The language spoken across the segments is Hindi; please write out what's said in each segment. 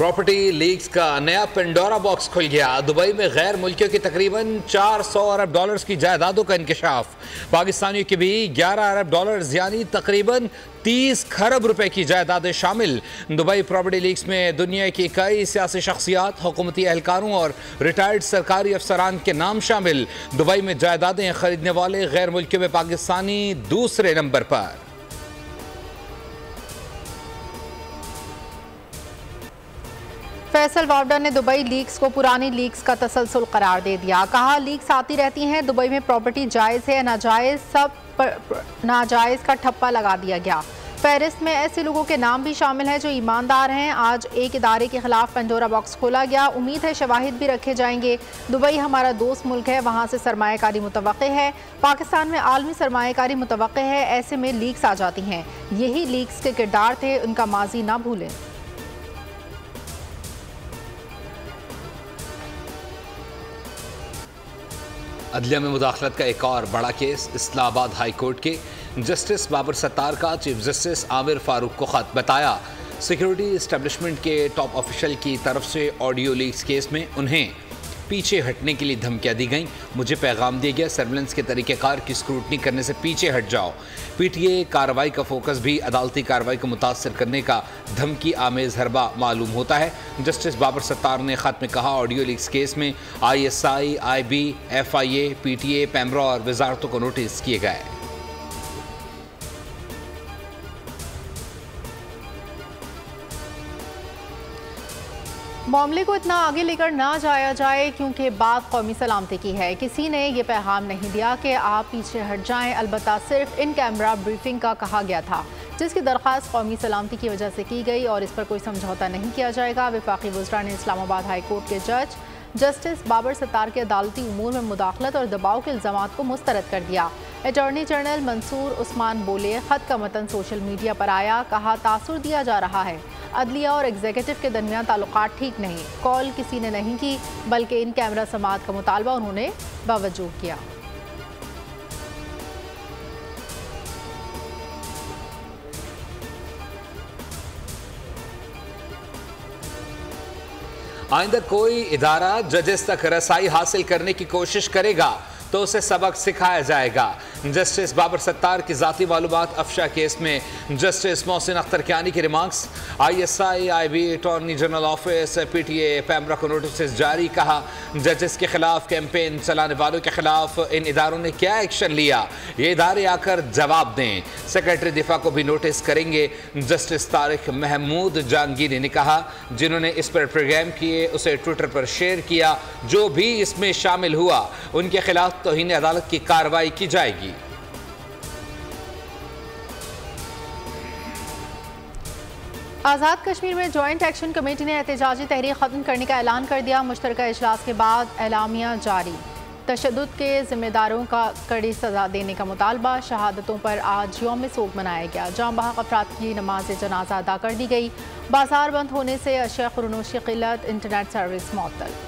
प्रॉपर्टी लीक्स का नया पेंडोरा बॉक्स खुल गया। दुबई में गैर मुल्कियों की तकरीबन 400 अरब डॉलर्स की जायदादों का इंकशाफ। पाकिस्तानियों की भी 11 अरब डॉलर्स यानी तकरीबन 30 खरब रुपए की जायदादें शामिल। दुबई प्रॉपर्टी लीक्स में दुनिया की कई सियासी शख्सियात, हुकूमती एहलकारों और रिटायर्ड सरकारी अफसरान के नाम शामिल। दुबई में जायदादें खरीदने वाले गैर मुल्कियों में पाकिस्तानी दूसरे नंबर पर। फैसल वावडा ने दुबई लीक्स को पुरानी लीक्स का तसलसल करार दे दिया। कहा, लीक्स आती रहती हैं, दुबई में प्रॉपर्टी जायज़ है नाजायज़, सब पर नाजायज़ का ठप्पा लगा दिया गया। फहरिस्त में ऐसे लोगों के नाम भी शामिल हैं जो ईमानदार हैं। आज एक इदारे के खिलाफ पेंडोरा बॉक्स खोला गया। उम्मीद है शवाहिद भी रखे जाएंगे। दुबई हमारा दोस्त मुल्क है, वहाँ से सरमायाकारी मुतवक्के है। पाकिस्तान में आलमी सरमायाकारी मुतवक्के है, ऐसे में लीक्स आ जाती हैं। यही लीक्स के किरदार थे, उनका माजी ना भूलें। अदलिया में मुदाखलत का एक और बड़ा केस। इस्लामाबाद हाई कोर्ट के जस्टिस बाबर सत्तार का चीफ जस्टिस आमिर फारूक को खत। बताया, सिक्योरिटी इस्टेब्लिशमेंट के टॉप ऑफिशियल की तरफ से ऑडियो लीक्स केस में उन्हें पीछे हटने के लिए धमकियां दी गई। मुझे पैगाम दिया गया, सर्विलेंस के तरीक़ेकार की स्क्रूटनी करने से पीछे हट जाओ। पीटीए कार्रवाई का फोकस भी अदालती कार्रवाई को मुतासर करने का धमकी आमेज हरबा मालूम होता है। जस्टिस बाबर सत्तार ने खत में कहा, ऑडियो लीक्स केस में ISI, IB, FIA, PTA, PEMRA और वजारतों को नोटिस किए गए। मामले को इतना आगे लेकर ना जाया जाए क्योंकि बात कौमी सलामती की है। किसी ने ये पैगाम नहीं दिया कि आप पीछे हट जाएं, अलबत्ता सिर्फ इन कैमरा ब्रीफिंग का कहा गया था, जिसकी दरख्वास्त कौमी सलामती की वजह से की गई और इस पर कोई समझौता नहीं किया जाएगा। वफाकी वज़रा ने इस्लामाबाद हाई कोर्ट के जज जस्टिस बाबर सत्तार के अदालती उमूर में मुदाखलत और दबाव के इल्ज़ामात को मुस्तरद कर दिया। अटॉर्नी जनरल मंसूर उस्मान बोले, ख़त का मतन सोशल मीडिया पर आया। कहा, तासुर दिया जा रहा है, अदलिया और एग्जीक्यूटिव के दरमियान ताल्लुकात ठीक नहीं। कॉल किसी ने नहीं की, बल्कि इन कैमरा समाअत का मुतालबा उन्होंने बावजूद किया। आइंदा कोई इदारा जजेस तक रसाई हासिल करने की कोशिश करेगा तो उसे सबक सिखाया जाएगा। जस्टिस बाबर सत्तार की जाती मालूमात अफशा केस में जस्टिस मोहसिन अख्तर कियानी के remarks. ISI, IB, attorney general office, PTA, PEMRA को नोटिस जारी। कहा, जजेस के खिलाफ कैंपेन चलाने वालों के खिलाफ इन इदारों ने क्या एक्शन लिया, ये इदारे आकर जवाब दें। सेक्रेटरी दिफा को भी नोटिस करेंगे। जस्टिस तारिक महमूद जहांगीरी ने कहा, जिन्होंने इस पर प्रोग्राम किए उसे ट्विटर पर शेयर किया। जो भी इसमें शामिल हुआ उनके खिलाफ तौहीन अदालत की कार्रवाई की जाएगी। आज़ाद कश्मीर में जॉइंट एक्शन कमेटी ने एहतजाजी तहरीक ख़त्म करने का ऐलान कर दिया। मुश्तरका इजलास के बाद एलामिया जारी। तशद्दुद के जिम्मेदारों का कड़ी सज़ा देने का मुतालबा। शहादतों पर आज यौम सोग मनाया गया। जाँ बहक अफराद की नमाज जनाजा अदा कर दी गई। बाजार बंद होने से अशिया खुरनोश की किल्लत, इंटरनेट सर्विस मुअत्तल।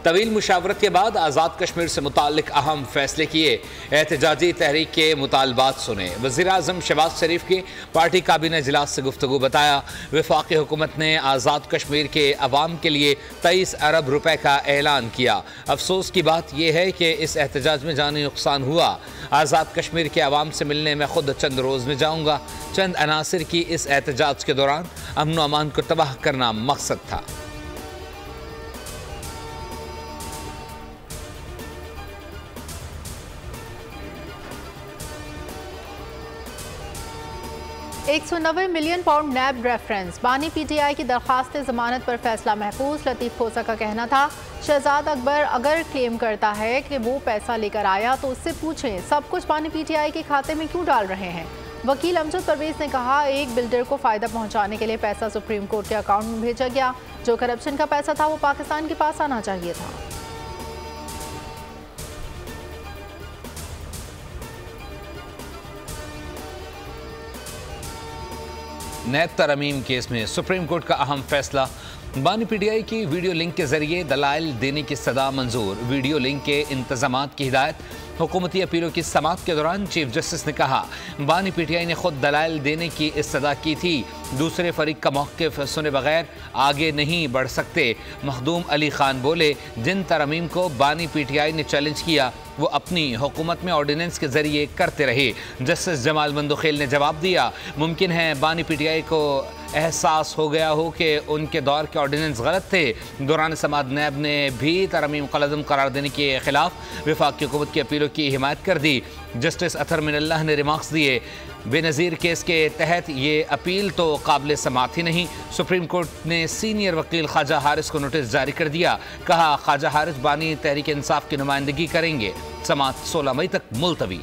तवील मुशावरत के बाद आज़ाद कश्मीर से मुताल्लिक अहम फैसले किए। एहतजाजी तहरीक के मुतालबात सुने। वज़ीर-ए-आज़म शहबाज शरीफ की पार्टी काबीना इजलास से गुफ्तगू। बताया, वफाकी हुकूमत ने आज़ाद कश्मीर के अवाम के लिए 23 अरब रुपए का ऐलान किया। अफसोस की बात यह है कि इस एहतजाज में जानी नुकसान हुआ। आज़ाद कश्मीर के अवाम से मिलने में खुद चंद रोज़ में जाऊँगा। चंद अनासिर की इस एहतजाज के दौरान अमन व अमान को तबाह करना मकसद था। £190 मिलियन नैब रेफरेंस। बानी PTI की दरख्वास्त जमानत पर फैसला महफूज। लतीफ़ खोसा का कहना था, शहजाद अकबर अगर क्लेम करता है कि वो पैसा लेकर आया तो उससे पूछें सब कुछ बानी PTI के खाते में क्यों डाल रहे हैं। वकील अमजद परवेज ने कहा, एक बिल्डर को फ़ायदा पहुंचाने के लिए पैसा सुप्रीम कोर्ट के अकाउंट में भेजा गया। जो करप्शन का पैसा था वो पाकिस्तान के पास आना चाहिए था। नैब तरमीम केस में सुप्रीम कोर्ट का अहम फैसला। बानी पीटीआई की वीडियो लिंक के जरिए दलाइल देने की सदा मंजूर। वीडियो लिंक के इंतजामात की हिदायत। हुकूमती अपीलों की समाअत के दौरान चीफ जस्टिस ने कहा, बानी पीटीआई ने खुद दलाइल देने की इस्तदा की थी, दूसरे फरीक का मौक़िफ़ सुने बगैर आगे नहीं बढ़ सकते। मखदूम अली खान बोले, जिन तरमीम को बानी पीटीआई ने चैलेंज किया वो अपनी हुकूमत में ऑर्डिनेंस के जरिए करते रहे। जस्टिस जमाल मंदोखेल ने जवाब दिया, मुमकिन है बानी पीटीआई को एहसास हो गया हो कि उनके दौर के ऑर्डिनेंस गलत थे। दौरान समाअत नैब ने भी तरमीम कलअदम करार देने के खिलाफ वफाकी हुकूमत की अपीलों की हिमायत कर दी। जस्टिस अतहर मिनल्लाह ने रिमार्क्स दिए, बेनज़ीर केस के तहत ये अपील तो काबिल समाअत ही नहीं। सुप्रीम कोर्ट ने सीनियर वकील ख्वाजा हारिस को नोटिस जारी कर दिया। कहा, ख्वाजा हारिस बानी तहरीक इंसाफ की नुमाइंदगी करेंगे। समाअत 16 मई तक मुलतवी।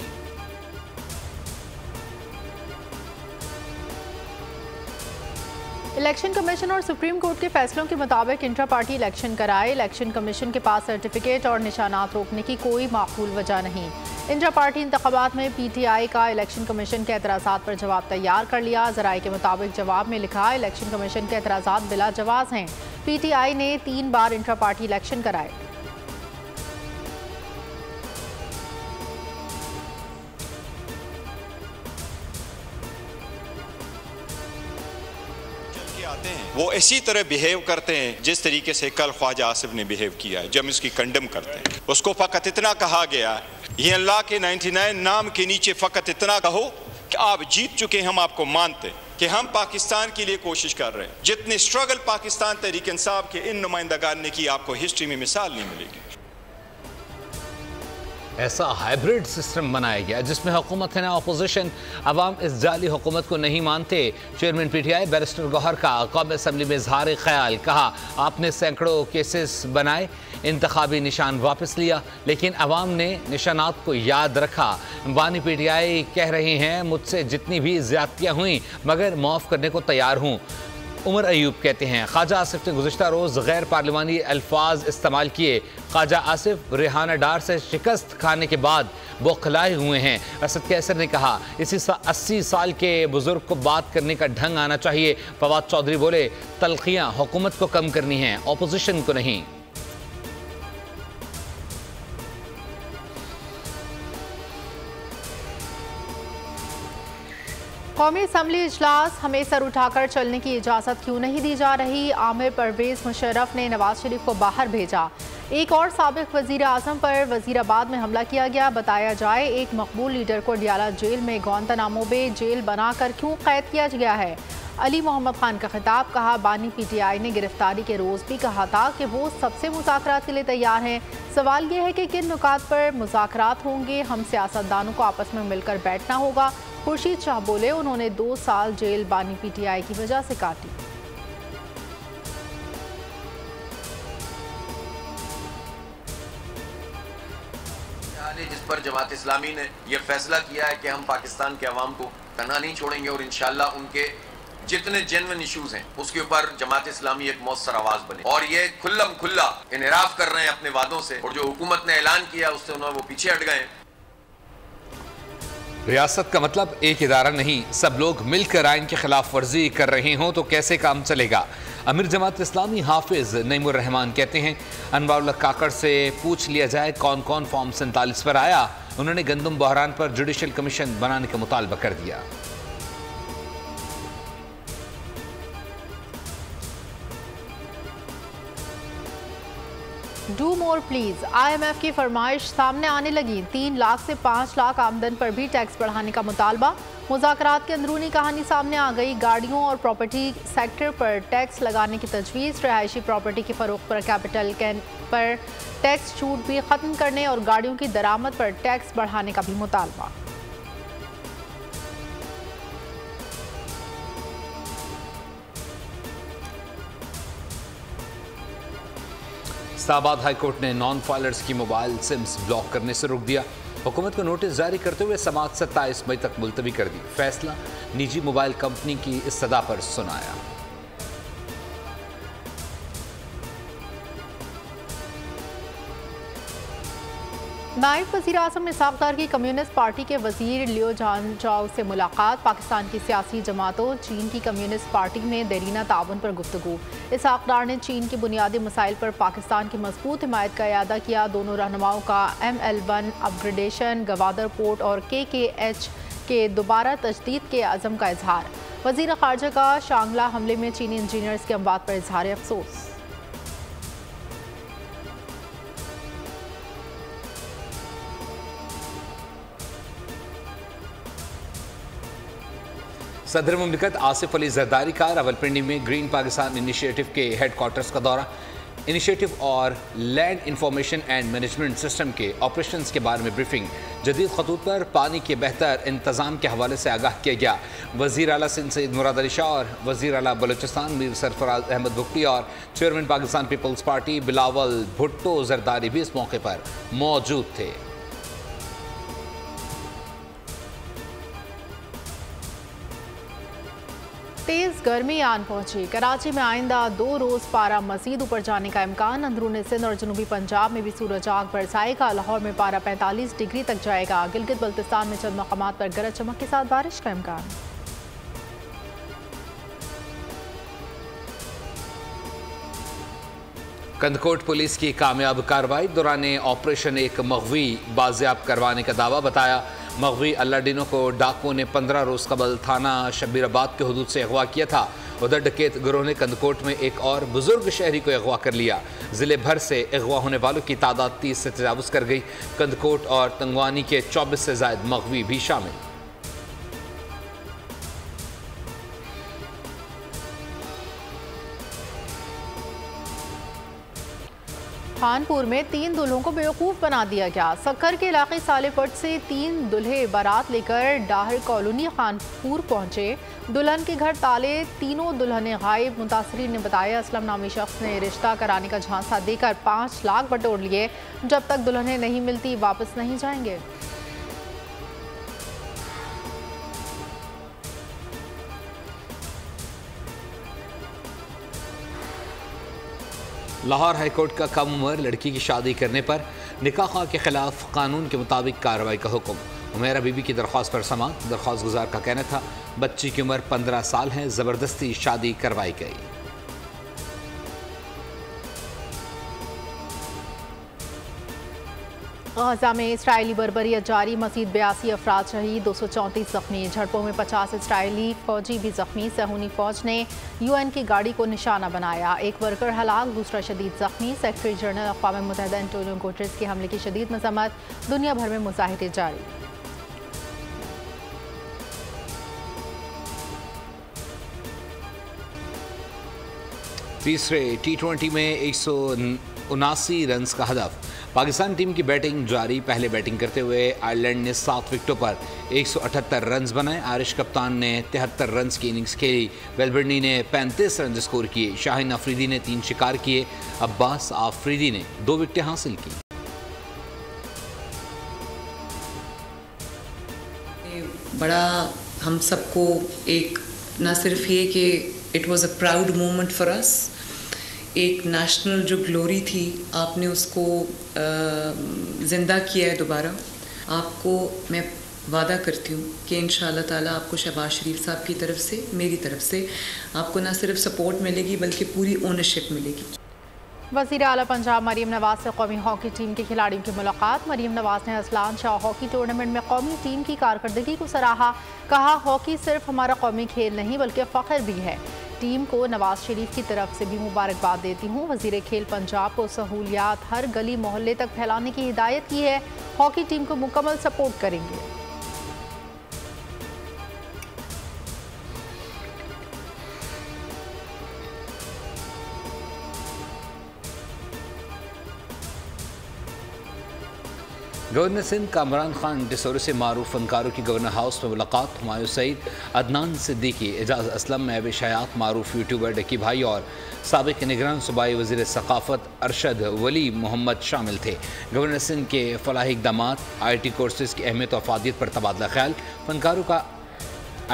इलेक्शन कमीशन और सुप्रीम कोर्ट के फैसलों के मुताबिक इंट्रा पार्टी इलेक्शन कराए। इलेक्शन कमीशन के पास सर्टिफिकेट और निशानात रोकने की कोई माकूल वजह नहीं। इंट्रा पार्टी इंतखाबात में पीटीआई का इलेक्शन कमीशन के एतराज़ात पर जवाब तैयार कर लिया। ज़राए के मुताबिक जवाब में लिखा, इलेक्शन कमीशन के एतराज़ात बिला जवाज़ हैं। पीटीआई ने 3 बार इंट्रा पार्टी इलेक्शन कराए। आते हैं वो इसी तरह बिहेव करते हैं जिस तरीके से कल ख्वाजा आसिफ ने बिहेव किया है। जब इसकी कंडम करते हैं, उसको फ़कत इतना कहा गया, ये अल्लाह के 99 नाम के नीचे फ़कत इतना कहो कि आप जीत चुके, हम आपको मानते कि हम पाकिस्तान के लिए कोशिश कर रहे हैं। जितने स्ट्रगल पाकिस्तान तहरीक इंसाफ के इन नुमाइंदगान ने की, आपको हिस्ट्री में मिसाल नहीं मिलेगी। ऐसा हाइब्रिड सिस्टम बनाया गया जिसमें हुकूमत है ना अपोजिशन। अवाम इस जाली हुकूमत को नहीं मानते। चेयरमैन पीटीआई बैरिस्टर गौहर का कौमी असम्बली में इजहार ख्याल। कहा, आपने सैकड़ों केसेस बनाए, इंतखाबी निशान वापस लिया, लेकिन अवाम ने निशानात को याद रखा। बानी पीटीआई कह रहे हैं, मुझसे जितनी भी ज्यादतियाँ हुई मगर माफ़ करने को तैयार हूँ। उमर अयूब कहते हैं, ख्वाजा आसिफ ने गुज़िश्ता रोज़ गैर पार्लिमानी अल्फाज इस्तेमाल किए। ख्वाजा आसिफ रेहाना डार से शिकस्त खाने के बाद बौखलाए हुए हैं। असद कैसर ने कहा, इसी 80 साल के बुजुर्ग को बात करने का ढंग आना चाहिए। फवाद चौधरी बोले, तलखियाँ हुकूमत को कम करनी हैं, अपोजिशन को नहीं। कौमी असम्बली इजलास हमें सर उठाकर चलने की इजाज़त क्यों नहीं दी जा रही? आमिर परवेज़ मुशर्रफ ने नवाज शरीफ को बाहर भेजा। एक और साबिक वज़ीर आज़म पर वज़ीराबाद में हमला किया गया। बताया जाए, एक मकबूल लीडर को डियाला जेल में गुआंतानामो बे जेल बनाकर क्यों कैद किया गया है? अली मोहम्मद खान का खिताब। कहा, बानी पीटीआई ने गिरफ्तारी के रोज़ भी कहा था कि वो सबसे मुज़ाकरात के लिए तैयार हैं। सवाल ये है कि किन नुकात पर मुज़ाकरात होंगे? हम सियासतदानों को आपस में मिलकर बैठना होगा। खुर्शीद शाह बोले, उन्होंने 2 साल जेल बानी पीटीआई की वजह से काटी। जिस पर जमात इस्लामी ने यह फैसला किया है कि हम पाकिस्तान के अवाम को तन्हा नहीं छोड़ेंगे और इंशाल्लाह उनके जितने जेन्युइन इश्यूज हैं उसके ऊपर जमात इस्लामी एक मौसर आवाज बने। और ये खुल्लम खुल्ला इनराफ कर रहे हैं अपने वादों से, और जो हुकूमत ने ऐलान किया उससे उन्होंने वो पीछे हट गए। रियासत का मतलब एक इदारा नहीं, सब लोग मिलकर आइन की खिलाफ वर्जी कर रहे हों तो कैसे काम चलेगा? अमीर जमात इस्लामी हाफिज नईमुर रहमान कहते हैं, अनवारुल्लाह काकड़ से पूछ लिया जाए कौन कौन फॉर्म 47 पर आया। उन्होंने गंदम बहरान पर जुडिशल कमीशन बनाने का मुतालबा कर दिया। Do more please. IMF की फरमाइश सामने आने लगी। 3 लाख से 5 लाख आमदन पर भी टैक्स बढ़ाने का मुतालबा। मुज़ाकरात की अंदरूनी कहानी सामने आ गई। गाड़ियों और प्रॉपर्टी सेक्टर पर टैक्स लगाने की तजवीज़। रहायशी प्रॉपर्टी की फरोख्त पर कैपिटल गेन पर टैक्स छूट भी ख़त्म करने और गाड़ियों की दरामद पर टैक्स बढ़ाने का भी मुतालबा। इस्लामाबाद हाईकोर्ट ने नॉन फाइलर्स की मोबाइल सिम्स ब्लॉक करने से रोक दिया। हुकूमत को नोटिस जारी करते हुए समाअत 27 मई तक मुलतवी कर दी। फैसला निजी मोबाइल कंपनी की इस्तदा पर सुनाया। नायब वज़ीर आज़म इसाक़ डार की कम्युनिस्ट पार्टी के वज़ीर लियो जांगजाओ से मुलाकात। पाकिस्तान की सियासी जमातों चीन की कम्युनिस्ट पार्टी में देरीना ताउन पर गुफ्तगू। इसाक़ डार ने चीन के बुनियादी मसाइल पर पाकिस्तान की मजबूत हिमायत का इयादा किया। दोनों रहनुमाओं का ML1 अपग्रेडेशन, गवादर पोर्ट और KKH के दोबारा तजदीद के अज़म का इजहार। वज़ीर ख़ारजा का शांगला हमले में चीनी इंजीनियर्स के अमवात पर इजहार अफसोस। सदर मुमलिकत आसिफ अली जरदारी का रावलपिंडी में ग्रीन पाकिस्तान इनिशिएटिव के हेडक्वार्टर्स का दौरा। इनिशिएटिव और land information and management system के ऑपरेशंस के बारे में ब्रीफिंग। जदीद खतूत पर पानी के बेहतर इंतजाम के हवाले से आगाह किया गया। वज़ीर आला सिंध सईद मुराद अली शाह और वज़ीर आला बलूचिस्तान मीर सरफराज अहमद बुगटी और chairman Pakistan Peoples Party Bilawal Bhutto Zardari भी इस मौके पर मौजूद थे। तेज़ गर्मी आन पहुंची। कराची में आइंदा 2 रोज़ पारा मज़ीद ऊपर जाने का इम्कान। अंदरूनी सिंध और जनूबी पंजाब में भी सूरज आग बरसाएगा। लाहौर में पारा 45 डिग्री तक जाएगा। गिलगित बल्तिस्तान में चंद मकामात पर गरज चमक के साथ बारिश का इम्कान। कंदकोट पुलिस की कामयाब कार्रवाई। दौरान ऑपरेशन एक मगवी बाजियाब करवाने का दावा बताया। मगवी अल्लाडीनो को डाकुओं ने 15 रोज़ कबल थाना शब्बीराबाद के हदूद से अगवा किया था। उधर डकैत गिरोह ने कंदकोट में एक और बुजुर्ग शहरी को अगवा कर लिया। ज़िले भर से अगवा होने वालों की तादाद 30 से तजावुज़ कर गई। कंदकोट और तंगवानी के 24 से ज़ायद मगवी भी शामिल। खानपुर में 3 दुल्हों को बेवकूफ़ बना दिया गया। सक्कर के इलाके सालेपट से 3 दुल्हे बारात लेकर डाहर कॉलोनी खानपुर पहुंचे। दुल्हन के घर ताले, तीनों दुल्हने गायब। मुतासरीन ने बताया असलम नामी शख्स ने रिश्ता कराने का झांसा देकर 5 लाख बटोर लिए। जब तक दुल्हनें नहीं मिलती वापस नहीं जाएंगे। लाहौर हाईकोर्ट का कम उम्र लड़की की शादी करने पर निकाह के खिलाफ कानून के मुताबिक कार्रवाई का हुक्म। उमेरा बीबी की दरख्वास्त पर समाअत। दरख्वास्त गुजार का कहना था बच्ची की उम्र 15 साल है, ज़बरदस्ती शादी करवाई गई। गाज़ा में इसराइली बर्बरियत जारी। मज़ीद 82 अफराद शहीद, 234 जख्मी। झड़पों में 50 इसराइली फौजी भी जख्मी। सहूनी फौज ने UN की गाड़ी को निशाना बनाया। एक वर्कर हलाक, दूसरा शदीद जख्मी। सेक्रेटरी जनरल अक़वाम मुत्तहिदा एंटोनियो गुटेरेस के हमले की शदीद मज़म्मत। दुनिया भर में मुज़ाहिरे जारी। तीसरे T20 में 179 रन का हदफ। पाकिस्तान टीम की बैटिंग जारी। पहले बैटिंग करते हुए आयरलैंड ने 7 विकेटों पर 178 रन बनाए। आरिश कप्तान ने 73 रन की इनिंग्स खेली। वेलबर्नी ने 35 रन स्कोर किए। शाहीन अफरीदी ने 3 शिकार किए। अब्बास आफरीदी ने 2 विकेटें हासिल की। बड़ा हम सबको एक न सिर्फ ये कि it was a proud moment for us, एक नेशनल जो ग्लोरी थी आपने उसको ज़िंदा किया है दोबारा। आपको मैं वादा करती हूँ कि इंशाअल्लाह ताला आपको शहबाज शरीफ साहब की तरफ से, मेरी तरफ से आपको ना सिर्फ सपोर्ट मिलेगी बल्कि पूरी ओनरशिप मिलेगी। वज़ीर आला पंजाब मरीम नवाज से कौमी हॉकी टीम के खिलाड़ियों की मुलाकात। मरीम नवाज ने असलान शाह हॉकी टूर्नामेंट में कौमी टीम की कारकर्दगी को सराहा। कहा हॉकी सिर्फ हमारा कौमी खेल नहीं बल्कि फ़ख्र भी है। टीम को नवाज शरीफ की तरफ से भी मुबारकबाद देती हूँ। वज़ीर खेल पंजाब को सहूलियात हर गली मोहल्ले तक फैलाने की हिदायत की है। हॉकी टीम को मुकम्मल सपोर्ट करेंगे। गवर्नर सिंध कामरान खान डिसोरे से मारूफ फनकारों की गवर्नर हाउस में मुलाकात। हुमायूं सईद, अदनान सिद्दीकी, एजाज असलम, महबूब हयात, मारूफ यूट्यूबर डक्की भाई और साबिक निगरान सूबाई वज़ीर सकाफ़त अरशद वली मोहम्मद शामिल थे। गवर्नर सिंध के फलाही इक़दामात, IT कोर्सेज़ की अहमियत और अफादियत पर तबादला ख्याल। फनकारों का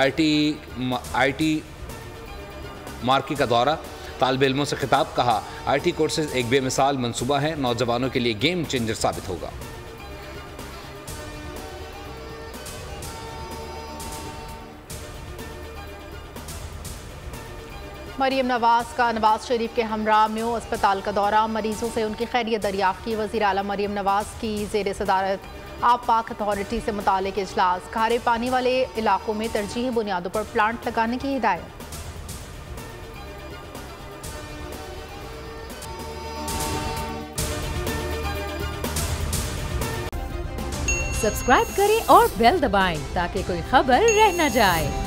IT मार्की का दौरा। तालिब इल्मों से खिताब। कहा IT कोर्सेज़ एक बेमिसाल मनसूबा है, नौजवानों के लिए गेम चेंजर साबित होगा। मरीम नवाज का नवाज शरीफ के हमरा म्यो अस्पताल का दौरा, मरीजों से उनकी खैरियत दरियाफ्त की। वज़ीर आला मरीम नवाज की ज़ेर सदारत आप पाक अथॉरिटी से मुतालिक इजलास, खारे पानी वाले इलाकों में तरजीही बुनियादों पर प्लांट लगाने की हिदायत। सब्सक्राइब करें और बेल दबाएं ताकि कोई खबर रह न जाए।